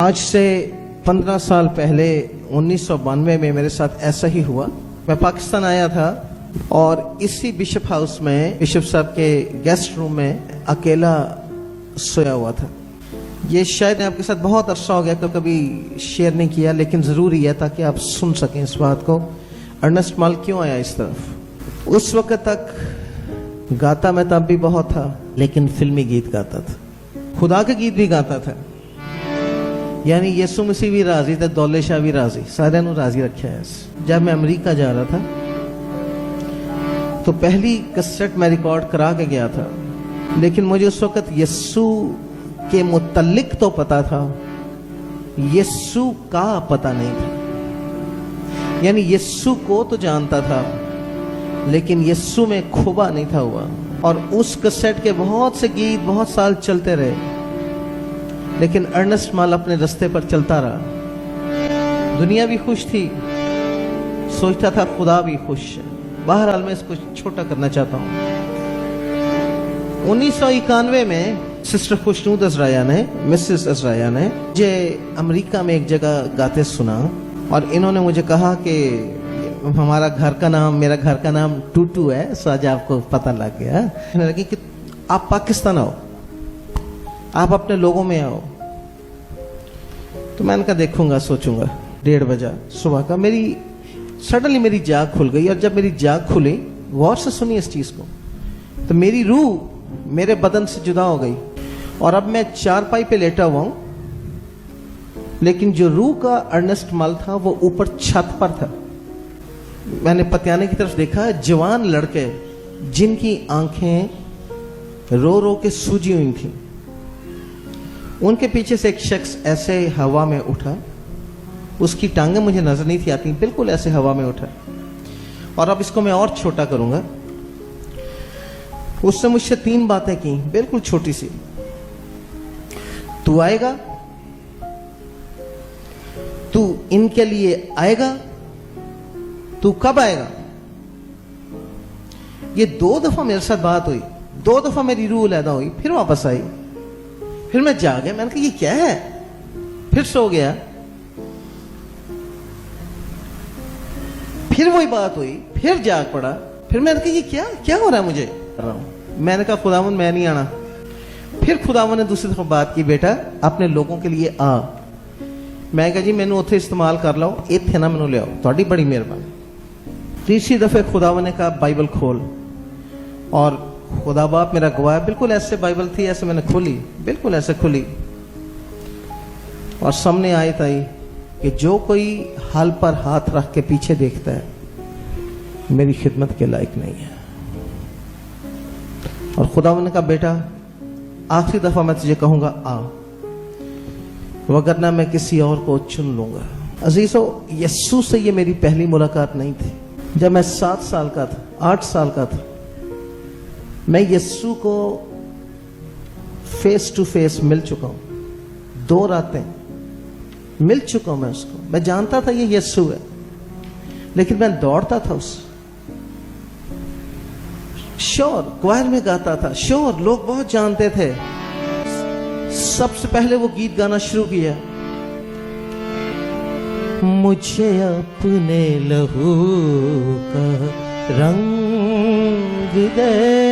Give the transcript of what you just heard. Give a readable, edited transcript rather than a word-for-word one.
आज से 15 साल पहले 1992 में मेरे साथ ऐसा ही हुआ। मैं पाकिस्तान आया था और इसी बिशप हाउस में बिशप साहब के गेस्ट रूम में अकेला सोया हुआ था। ये शायद आपके साथ बहुत अरसा हो गया तो कभी शेयर नहीं किया, लेकिन ज़रूरी है ताकि आप सुन सकें इस बात को। अर्नेस्ट माल क्यों आया इस तरफ? उस वक्त तक गाता मैं तब भी बहुत था, लेकिन फिल्मी गीत गाता था, खुदा के गीत भी गाता था। यानी यीशु मसीह भी राजी था, दौले शाह भी राजी, सारे नु राजी रखे है। जब मैं अमेरिका जा रहा था तो पहली कैसेट मैं रिकॉर्ड करा के गया था, लेकिन मुझे उस वक्त यीशु के मुतल्लिक तो पता था, यीशु का पता नहीं था। यानी यीशु को तो जानता था, लेकिन यीशु में खुबा नहीं था हुआ। और उस कैसेट के बहुत से गीत बहुत साल चलते रहे, लेकिन अर्नेस्ट माल अपने रास्ते पर चलता रहा। दुनिया भी खुश थी, सोचता था खुदा भी खुश है। बहरहाल मैं इसको छोटा करना चाहता हूं। 1991 में सिस्टर खुशनूद अजराया ने, मिसेस अजराया ने मुझे अमेरिका में एक जगह गाते सुना, और इन्होंने मुझे कहा कि हमारा घर का नाम, मेरा घर का नाम टूटू है, सो आज आपको पता लग गया। कहने लगी कि आप पाकिस्तान आओ, आप अपने लोगों में आओ। तो मैंने कहा देखूंगा, सोचूंगा। 1:30 बजा सुबह का सडनली मेरी जाग खुल गई। और जब मेरी जाग खुली, गौर से सुनिए इस चीज को, तो मेरी रूह मेरे बदन से जुदा हो गई। और अब मैं चारपाई पे लेटा हुआ हूं, लेकिन जो रूह का अर्नेस्ट माल था वो ऊपर छत पर था। मैंने पतियाने की तरफ देखा, जवान लड़के जिनकी आंखें रो रो के सूजी हुई थी, उनके पीछे से एक शख्स ऐसे हवा में उठा। उसकी टांगें मुझे नजर नहीं थी आती, बिल्कुल ऐसे हवा में उठा। और अब इसको मैं और छोटा करूंगा। उसने मुझसे 3 बातें की, बिल्कुल छोटी सी। तू आएगा, तू इनके लिए आएगा, तू कब आएगा? ये 2 दफा मेरे साथ बात हुई, 2 दफा मेरी रूह अलहदा हुई, फिर वापस आई, फिर मैं जाग गया। मैंने कहा ये क्या है? फिर सो गया, फिर वही बात हुई, फिर जाग पड़ा, फिर मैंने कहा ये क्या क्या हो रहा है मुझे? मैंने कहा खुदावन मैं नहीं आना। फिर खुदावन ने दूसरी तरफ बात की, बेटा अपने लोगों के लिए आ। मैं कहा जी मैनू उत्थे इस्तेमाल कर लो, इत्थे ना मैनू लियाओ, तुहाडी बड़ी मेहरबानी। तीसरी दफे खुदावन ने कहा बाइबल खोल। और खुदा बाप मेरा गवाह, बिल्कुल ऐसे बाइबल थी, ऐसे मैंने खोली, बिल्कुल ऐसे खुली, और सामने आयत आई कि जो कोई हाल पर हाथ रख के पीछे देखता है मेरी खिदमत के लायक नहीं है। और खुदा ने कहा बेटा आखिरी दफा मैं तुझे कहूंगा आ, वरना मैं किसी और को चुन लूंगा। अजीजों, यीशु से ये मेरी पहली मुलाकात नहीं थी। जब मैं 7 साल का था, 8 साल का था, मैं यीशु को फेस टू फेस मिल चुका हूं। 2 रातें मिल चुका हूं मैं उसको। मैं जानता था ये यीशु है, लेकिन मैं दौड़ता था उस श्योर, क्वायर में गाता था, श्योर लोग बहुत जानते थे। सबसे पहले वो गीत गाना शुरू किया, मुझे अपने लहू का रंग दे।